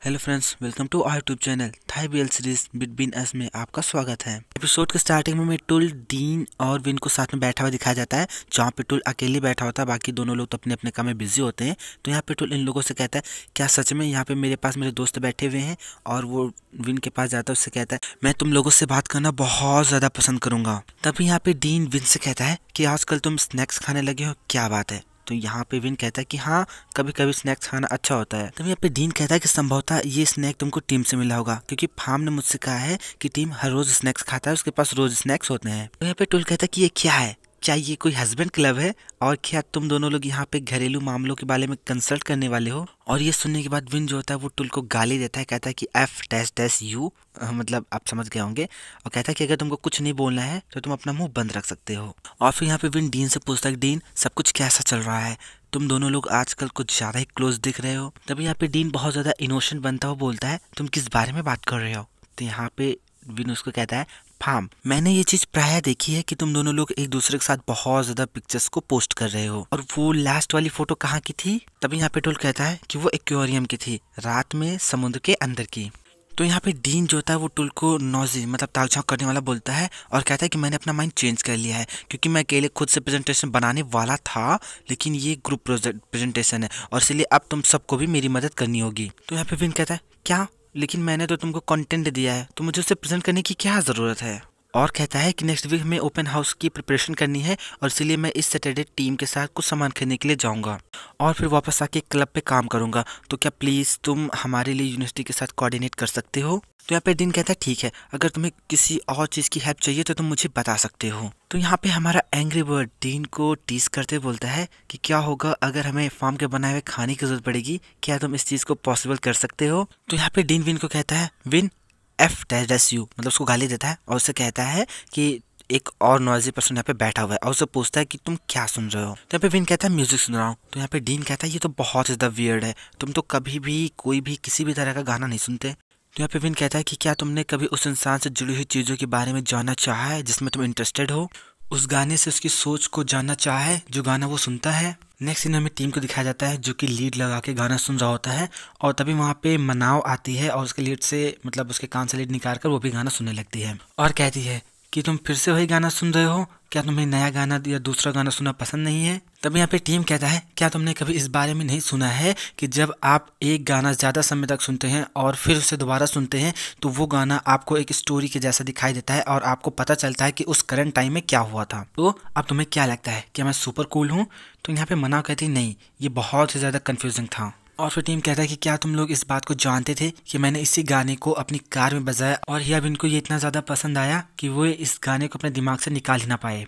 Hello friends, welcome to our YouTube channel Thai BL series between us में आपका स्वागत है। एपिसोड के स्टार्टिंग में टुल, डीन और विन को साथ में बैठा हुआ दिखाया जाता है, जहाँ पे टुल अकेले बैठा होता है, बाकी दोनों लोग तो अपने अपने काम में बिजी होते हैं। तो यहाँ पे टुल इन लोगों से कहता है, क्या सच में यहाँ पे मेरे पास मेरे दोस्त बैठे हुए हैं? और वो विन के पास जाता है, उससे कहता है मैं तुम लोगों से बात करना बहुत ज़्यादा पसंद करूँगा। तभी यहाँ पे डीन विन से कहता है कि आजकल तुम स्नैक्स खाने लगे हो, क्या बात है? तो यहाँ पे विन कहता है कि हाँ, कभी कभी स्नैक्स खाना अच्छा होता है। तभी यहाँ पे डीन कहता है कि संभवतः ये स्नैक तुमको टीम से मिला होगा, क्योंकि फार्म ने मुझसे कहा है कि टीम हर रोज स्नैक्स खाता है, उसके पास रोज स्नैक्स होते हैं। तो यहाँ पे टुल कहता है कि ये क्या है, क्या ये कोई हस्बैंड क्लब है? और क्या तुम दोनों लोग यहाँ पे घरेलू मामलों के बारे में कंसल्ट करने वाले हो? और ये सुनने के बाद विन जो होता है वो टुल को गाली देता है, कहता है कि एफ डैश डैश यू, मतलब आप समझ गए होंगे। और कहता है कि अगर तुमको कुछ नहीं बोलना है तो तुम अपना मुंह बंद रख सकते हो। और फिर यहाँ पे विन डीन से पूछता है, डीन सब कुछ कैसा चल रहा है? तुम दोनों लोग आजकल कुछ ज्यादा ही क्लोज दिख रहे हो। तभी यहाँ पे डीन बहुत ज्यादा इनोसेंट बनता हुआ बोलता है, तुम किस बारे में बात कर रहे हो? तो यहाँ पे विन उसको कहता है, फार्म, मैंने ये चीज प्राय देखी है कि तुम दोनों लोग एक दूसरे के साथ बहुत ज्यादा पिक्चर्स को पोस्ट कर रहे हो। और वो लास्ट वाली फोटो कहाँ की थी? तभी यहाँ पे टुल कहता है कि वो एक्वेरियम की थी, रात में समुद्र के अंदर की। तो यहाँ पे डीन जो होता है वो टुल को नॉजी मतलब ताक झांक करने वाला बोलता है और कहता है कि मैंने अपना माइंड चेंज कर लिया है, क्योंकि मैं अकेले खुद से प्रेजेंटेशन बनाने वाला था, लेकिन ये ग्रुप प्रेजेंटेशन है और इसलिए अब तुम सबको भी मेरी मदद करनी होगी। तो यहाँ पे विन कहता है, क्या? लेकिन मैंने तो तुमको कंटेंट दिया है, तो मुझे उसे प्रेजेंट करने की क्या ज़रूरत है? और कहता है कि नेक्स्ट वीक में ओपन हाउस की प्रिपरेशन करनी है और इसीलिए मैं इस सैटरडे टीम के साथ कुछ सामान खरीदने के लिए जाऊंगा और फिर वापस आके क्लब पे काम करूंगा। तो क्या प्लीज़ तुम हमारे लिए यूनिवर्सिटी के साथ कोऑर्डिनेट कर सकते हो? तो यहाँ पे डीन कहता है, ठीक है, अगर तुम्हें किसी और चीज़ की हेल्प चाहिए तो तुम मुझे बता सकते हो। तो यहाँ पे हमारा एंग्री बर्ड डीन को टीज करते बोलता है कि क्या होगा अगर हमें फार्म के बनाए हुए खाने की जरूरत पड़ेगी, क्या तुम इस चीज़ को पॉसिबल कर सकते हो? तो यहाँ पे डीन विन को कहता है, win F dash dash you, मतलब उसको गाली देता है और उससे कहता है कि एक और नॉइजी पर्सन यहाँ पे बैठा हुआ है और उससे पूछता है कि तुम क्या सुन रहे हो? तो यहाँ पे विन कहता है, म्यूजिक सुन रहा हूँ। तो यहाँ पे डीन कहता है, ये तो बहुत ज़्यादा वियर्ड है, तुम तो कभी भी कोई भी किसी भी तरह का गाना नहीं सुनते। तो यहाँ पे विन कहता है कि क्या तुमने कभी उस इंसान से जुड़ी हुई चीज़ों के बारे में जानना चाहा है जिसमें तुम इंटरेस्टेड हो? उस गाने से उसकी सोच को जानना चाहा है जो गाना वो सुनता है? नेक्स्ट सीन हमें टीम को दिखाया जाता है जो कि लीड लगा के गाना सुन रहा होता है और तभी वहाँ पे मनाव आती है और उसके लीड से मतलब उसके कान से लीड निकाल कर वो भी गाना सुनने लगती है और कहती है कि तुम फिर से वही गाना सुन रहे हो, क्या तुम्हें नया गाना या दूसरा गाना सुनना पसंद नहीं है? तभी यहाँ पे टीम कहता है, क्या तुमने कभी इस बारे में नहीं सुना है कि जब आप एक गाना ज़्यादा समय तक सुनते हैं और फिर उसे दोबारा सुनते हैं तो वो गाना आपको एक स्टोरी के जैसा दिखाई देता है और आपको पता चलता है कि उस करंट टाइम में क्या हुआ था? तो अब तुम्हें क्या लगता है, क्या मैं सुपर कूल हूँ? तो यहाँ पे मना कहती नहीं, ये बहुत ही ज़्यादा कन्फ्यूजिंग था। और फिर टीम कहता है कि क्या तुम लोग इस बात को जानते थे कि मैंने इसी गाने को अपनी कार में बजाया और अब इनको ये इतना ज़्यादा पसंद आया कि वो इस गाने को अपने दिमाग से निकाल ही ना पाए।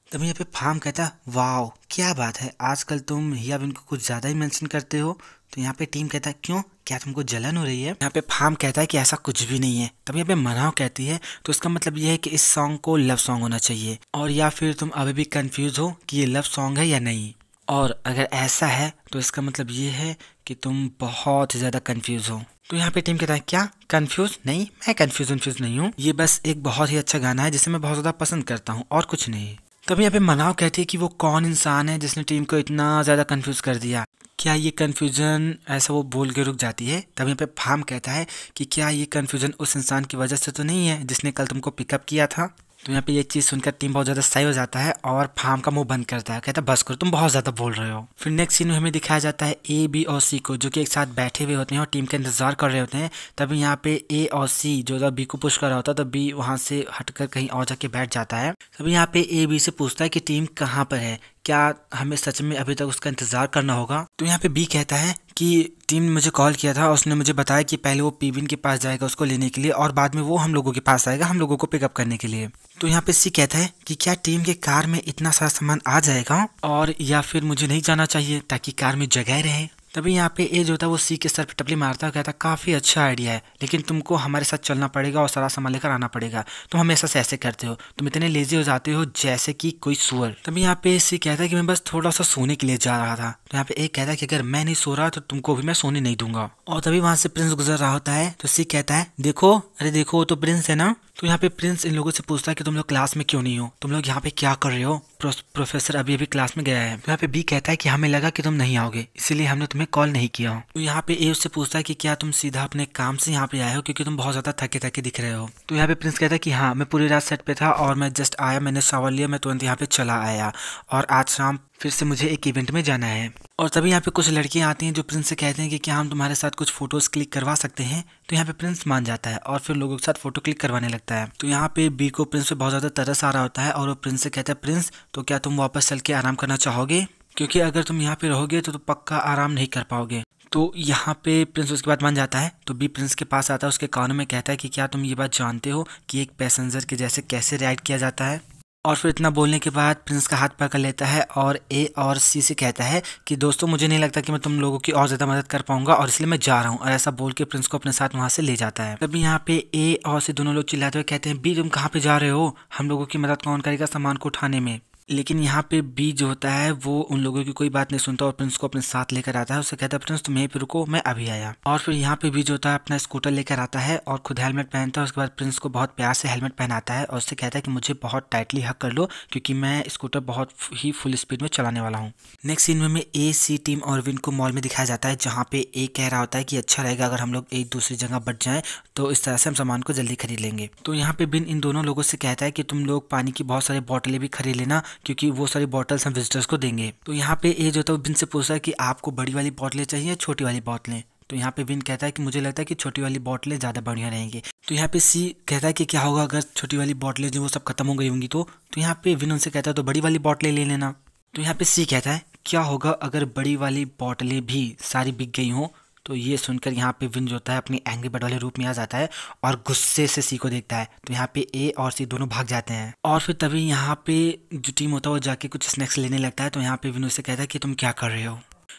तभी यहाँ पे फार्म कहता, वाह क्या बात है, आजकल तुम हियाबिन को कुछ ज़्यादा ही मेंशन करते हो। तो यहाँ पे टीम कहता है, क्यों, क्या तुमको जलन हो रही है? यहाँ पे फार्म कहता है कि ऐसा कुछ भी नहीं है। तभी यहाँ पे मनाव कहती है, तो इसका मतलब ये है कि इस सॉन्ग को लव सॉन्ग होना चाहिए, और या फिर तुम अभी भी कंफ्यूज हो कि ये लव सॉन्ग है या नहीं। और अगर ऐसा है तो इसका मतलब ये है कि तुम बहुत ज़्यादा कंफ्यूज हो। तो यहाँ पे टीम कहता है, क्या कंफ्यूज नहीं, मैं कंफ्यूज नहीं हूँ, ये बस एक बहुत ही अच्छा गाना है जिसे मैं बहुत ज़्यादा पसंद करता हूँ और कुछ नहीं। तभी यहाँ पे मनाव कहती है कि वो कौन इंसान है जिसने टीम को इतना ज़्यादा कंफ्यूज कर दिया, क्या ये कन्फ्यूजन, ऐसा वो बोल के रुक जाती है। तभी यहाँ पे फार्म कहता है कि क्या ये कन्फ्यूजन उस इंसान की वजह से तो नहीं है जिसने कल तुमको पिकअप किया था? तो यहाँ पे ये चीज़ सुनकर टीम बहुत ज़्यादा सही हो जाता है और फार्म का मुंह बंद करता है, कहता है बस करो, तुम बहुत ज़्यादा बोल रहे हो। फिर नेक्स्ट सीन में हमें दिखाया जाता है ए, बी और सी को, जो कि एक साथ बैठे हुए होते हैं और टीम का इंतजार कर रहे होते हैं। तभी यहाँ पे ए और सी जो था बी को पुश कर रहा होता है, तो बी वहाँ से हटकर कहीं और जाके बैठ जाता है। तभी यहाँ पे ए बी से पूछता है कि टीम कहाँ पर है, क्या हमें सच में अभी तक उसका इंतजार करना होगा? तो यहाँ पे बी कहता है कि टीम ने मुझे कॉल किया था और उसने मुझे बताया कि पहले वो पीविन के पास जाएगा उसको लेने के लिए और बाद में वो हम लोगों के पास आएगा हम लोगों को पिकअप करने के लिए। तो यहाँ पे सी कहता है कि क्या टीम के कार में इतना सारा सामान आ जाएगा और या फिर मुझे नहीं जाना चाहिए ताकि कार में जगह रहे? तभी यहाँ पे ए जो था वो सी के सर पे टपली मारता है, कहता काफ़ी अच्छा आइडिया है, लेकिन तुमको हमारे साथ चलना पड़ेगा और सारा सामान लेकर आना पड़ेगा, तुम हमेशा से ऐसे करते हो, तुम इतने लेजी हो जाते हो जैसे कि कोई सुअर। तभी यहाँ पे सी कहता है कि मैं बस थोड़ा सा सोने के लिए जा रहा था। तो यहाँ पे ए कहता है कि अगर मैं नहीं सो रहा तो तुमको भी मैं सोने नहीं दूंगा। और तभी वहाँ से प्रिंस गुजर रहा होता है, तो सी कहता है, देखो, अरे देखो, वो तो प्रिंस है ना। तो यहाँ पे प्रिंस इन लोगों से पूछता है कि तुम लोग क्लास में क्यों नहीं हो, तुम लोग यहाँ पे क्या कर रहे हो, प्रोफेसर अभी अभी क्लास में गया है। तो यहाँ पे बी कहता है कि हमें लगा कि तुम नहीं आओगे इसीलिए हमने तुम्हें कॉल नहीं किया। तो यहाँ पे ए उससे पूछता है कि क्या तुम सीधा अपने काम से यहाँ पे आए हो, क्योंकि तुम बहुत ज्यादा थके थके दिख रहे हो। तो यहाँ पे प्रिंस कहता है कि हाँ, मैं पूरी रात सेट पे था और मैं जस्ट आया, मैंने शावर लिया, मैं तुरंत यहाँ पे चला आया और आज शाम फिर से मुझे एक इवेंट में जाना है। और तभी यहाँ पे कुछ लड़कियां आती हैं जो प्रिंस से कहते हैं कि क्या हम तुम्हारे साथ कुछ फोटोज क्लिक करवा सकते हैं। तो यहाँ पे प्रिंस मान जाता है और फिर लोगों के साथ फोटो क्लिक करवाने लगता है। तो यहाँ पे बी को प्रिंस पे बहुत ज्यादा तरस आ रहा होता है और वो प्रिंस से कहता है, प्रिंस तो क्या तुम वापस चल के आराम करना चाहोगे, क्योंकि अगर तुम यहाँ पे रहोगे तो पक्का आराम नहीं कर पाओगे। तो यहाँ पे प्रिंस उसके बाद मान जाता है। तो बी प्रिंस के पास आता है, उसके कानों में कहता है कि क्या तुम ये बात जानते हो कि एक पैसेंजर के जैसे कैसे राइड किया जाता है। और फिर इतना बोलने के बाद प्रिंस का हाथ पकड़ लेता है और ए और सी से कहता है कि दोस्तों मुझे नहीं लगता कि मैं तुम लोगों की और ज़्यादा मदद कर पाऊंगा और इसलिए मैं जा रहा हूँ। और ऐसा बोल के प्रिंस को अपने साथ वहाँ से ले जाता है। तभी यहाँ पे ए और सी दोनों लोग चिल्लाते हुए कहते हैं, बी तुम कहाँ पे जा रहे हो, हम लोगों की मदद कौन करेगा सामान को उठाने में। लेकिन यहाँ पे बी जो होता है वो उन लोगों की कोई बात नहीं सुनता और प्रिंस को अपने साथ लेकर आता है। उससे कहता है, प्रिंस तुम यहीं पे रुको, मैं अभी आया। और फिर यहाँ पे बी जो होता है अपना स्कूटर लेकर आता है और खुद हेलमेट पहनता है। उसके बाद प्रिंस को बहुत प्यार से हेलमेट पहनाता है और उससे कहता है कि मुझे बहुत टाइटली हक कर लो क्योंकि मैं स्कूटर बहुत ही फुल स्पीड में चलाने वाला हूँ। नेक्स्ट सीन में ए सी टीम और विन को मॉल में दिखाया जाता है, जहाँ पे ए कह रहा होता है कि अच्छा रहेगा अगर हम लोग एक दूसरी जगह बट जाएं तो इस तरह से हम सामान को जल्दी खरीद लेंगे। तो यहाँ पे विन इन दोनों लोगों से कहता है कि तुम लोग पानी की बहुत सारी बोतलें भी खरीद लेना क्योंकि वो सारी बॉटल्स हम विजिटर्स को देंगे। तो यहाँ पे ए जो था विन से पूछता है कि आपको बड़ी वाली बोतलें चाहिए या छोटी वाली बोतलें। तो यहाँ पे विन कहता है कि मुझे लगता है कि छोटी वाली बोतलें ज़्यादा बढ़िया रहेंगी। तो यहाँ पे सी कहता है कि क्या होगा अगर छोटी वाली बोतलें जो वो सब खत्म हो गई होंगी। तो यहाँ पे विन उनसे कहता है तो बड़ी वाली बोतलें ले लेना। तो यहाँ पे सी कहता है क्या होगा अगर बड़ी वाली बोतलें भी सारी बिक गई हों। तो ये सुनकर यहाँ पे विन जो होता है अपनी एंग्री बर्ड वाले रूप में आ जाता है और गुस्से से सी को देखता है। तो यहाँ पे ए और सी दोनों भाग जाते हैं और फिर तभी यहाँ पे जो टीम होता है वो जाके कुछ स्नैक्स लेने लगता है। तो यहाँ पे विन उससे कहता है कि तुम क्या कर रहे हो।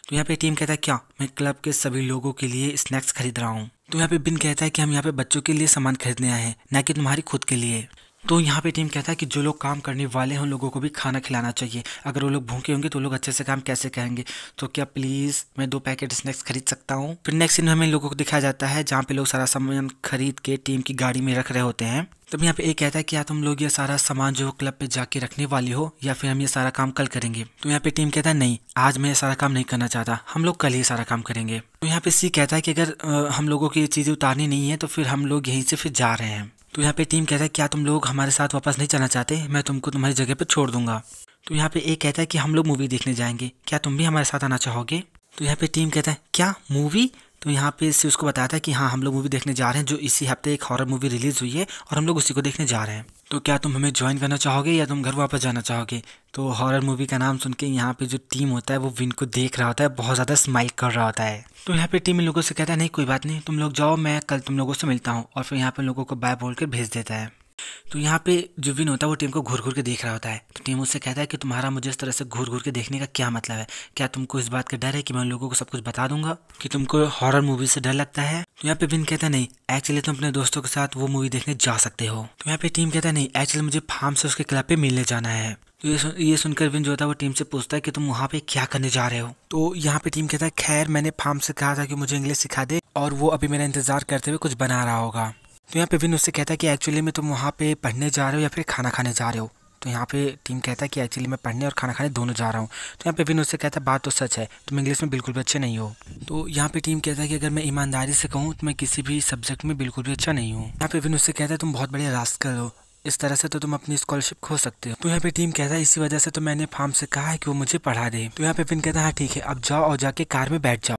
तो यहाँ पे टीम कहता है क्या, मैं क्लब के सभी लोगों के लिए स्नैक्स खरीद रहा हूँ। तो यहाँ पे विन कहता है कि हम यहाँ पे बच्चों के लिए सामान खरीदने आए हैं, ना कि तुम्हारी खुद के लिए। तो यहाँ पे टीम कहता है कि जो लोग काम करने वाले हैं उन लोगों को भी खाना खिलाना चाहिए, अगर वो लोग भूखे होंगे तो लोग अच्छे से काम कैसे करेंगे। तो क्या प्लीज़ मैं 2 पैकेट स्नैक्स खरीद सकता हूँ। फिर नेक्स्ट सीन में हमें लोगों को दिखाया जाता है जहाँ पे लोग सारा सामान खरीद के टीम की गाड़ी में रख रहे होते हैं। तब यहाँ पे एक कहता है कि क्या तुम लोग ये सारा सामान जो क्लब पे जाके रखने वाले हो या फिर हम ये सारा काम कल करेंगे। तो यहाँ पे टीम कहता है नहीं, आज मैं ये सारा काम नहीं करना चाहता, हम लोग कल ही सारा काम करेंगे। तो यहाँ पे सी कहता है कि अगर हम लोगों की ये चीज़ें उतारनी नहीं है तो फिर हम लोग यहीं से फिर जा रहे हैं। तो यहाँ पे टीम कहता है क्या तुम लोग हमारे साथ वापस नहीं चलना चाहते, मैं तुमको तुम्हारी जगह पे छोड़ दूंगा। तो यहाँ पे एक कहता है कि हम लोग मूवी देखने जाएंगे, क्या तुम भी हमारे साथ आना चाहोगे। तो यहाँ पे टीम कहता है क्या मूवी। तो यहाँ पे इससे उसको बताता है कि हाँ हम लोग मूवी देखने जा रहे हैं, जो इसी हफ्ते एक हॉरर मूवी रिलीज हुई है और हम लोग उसी को देखने जा रहे हैं। तो क्या तुम हमें ज्वाइन करना चाहोगे या तुम घर वापस जाना चाहोगे। तो हॉरर मूवी का नाम सुन के यहाँ पे जो टीम होता है वो विन को देख रहा होता है, बहुत ज़्यादा स्माइल कर रहा होता है। तो यहाँ पे टीम इन लोगों से कहता है नहीं कोई बात नहीं, तुम लोग जाओ, मैं कल तुम लोगों से मिलता हूँ। और फिर यहाँ पे लोगों को बाय बोल कर भेज देता है। तो यहाँ पे जो विन होता है वो टीम को घूर घूर के देख रहा होता है। तो टीम उससे कहता है कि तुम्हारा मुझे इस तरह से घूर घूर के देखने का क्या मतलब है, क्या तुमको इस बात का डर है कि मैं उन लोगों को सब कुछ बता दूंगा, कि तुमको हॉरर मूवी से डर लगता है। तो यहाँ पे विन कहता है नहीं, एक्चुअली तुम अपने दोस्तों के साथ वो मूवी देखने जा सकते हो। तो यहाँ पे टीम कहता है नहीं, एक्चुअली मुझे फार्म से उसके क्लब पे मिलने जाना है। तो ये सुनकर विन जो होता है वो टीम से पूछता है कि तुम वहाँ पे क्या करने जा रहे हो। तो यहाँ पे टीम कहता है खैर मैंने फार्म से कहा था कि मुझे इंग्लिश सिखा दे और वो अभी मेरा इंतजार करते हुए कुछ बना रहा होगा। तो यहाँ पे विन उससे कहता है कि एक्चुअली में तुम वहाँ पे पढ़ने जा रहे हो या फिर खाना खाने जा रहे हो। तो यहाँ पे टीम कहता है कि एक्चुअली मैं पढ़ने और खाना खाने दोनों जा रहा हूँ। तो यहाँ पे विन उससे कहता है बात तो सच है, तुम इंग्लिश में बिल्कुल भी अच्छे नहीं हो। तो यहाँ पे टीम कहता है कि अगर मैं ईमानदारी से कहूँ तो मैं किसी भी सब्जेक्ट में बिल्कुल भी अच्छा नहीं हूँ। यहाँ पे विन उससे कहता है तुम बहुत बड़े रास्कल हो, इस तरह से तो तुम अपनी स्कॉलरशिप खो सकते हो। तो यहाँ पे टीम कहता है इसी वजह से तो मैंने फार्म से कहा है कि वो मुझे पढ़ा दे। तो यहाँ पे विन कहता है हाँ ठीक है, अब जाओ और जाके कार में बैठ जाओ।